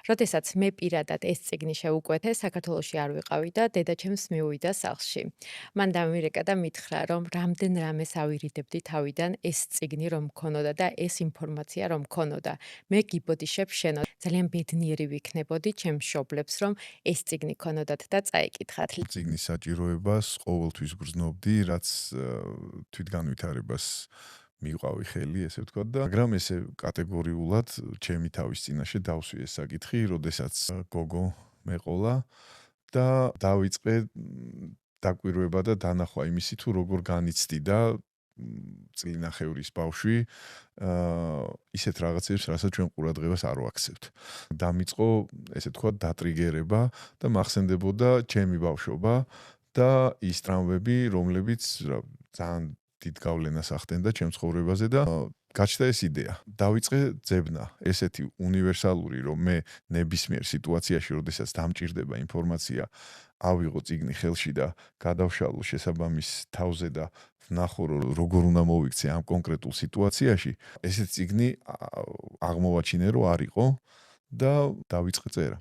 როდესაც მე პირადად ეს წიგნი შევუკვეთე, საქართველოში არ ვიყავი და დედაჩემს მიუვიდა სახლში. მან დამირეკა და მითხრა, რომ რამდენ რამეს ავირიდებდი თავიდან ეს წიგნი რომ მქონოდა და ეს ინფორმაცია რომ მქონოდა. მე გიბოდიშებ შენო. ძალიან ბედნიერი ვიქნებოდი ჩემს მშობლებს, რომ ეს წიგნი ქონოდათ და წაიკითხათ. წიგნის საჭიროებას ყოველთვის გრძნობდი, რაც თვითგანვითარებას მივყავი ხელი, ესე ვთქვათ და მაგრამ ესე კატეგორიულად ჩემი თავის წინაშე დავსვი ეს საკითხი, როდესაც გოგო მეყოლა და დავიწყე დაკვირვება და დანახვა იმისი თუ როგორ განიცდი და წლინახევრის ბავშვი ისეთ რაღაცებს, რასაც ჩვენ ყურადღებას არ ვაქცევთ. დამიწყო, ესე ვთქვათ, დატრიგერება და მახსენდებოდა ჩემი ბავშვობა და ის ტრამვები, რომლებიც ძალიან დიდ გავლენას ახდენდა ჩემ ცხოვრებაზე და გაჩნდა ეს იდეა. დავიწყე ძებნა, ესეთი უნივერსალური, რომ მე ნებისმიერ სიტუაციაში, როდესაც დამჭირდება ინფორმაცია, ავიღო წიგნი ხელში და გადავშალო შესაბამის თავზე და ვნახო, როგორ უნდა მოვიქცე ამ კონკრეტულ სიტუაციაში, ესეთი წიგნი აღმოვაჩინე, რომ არ იყო და დავიწყე წერა.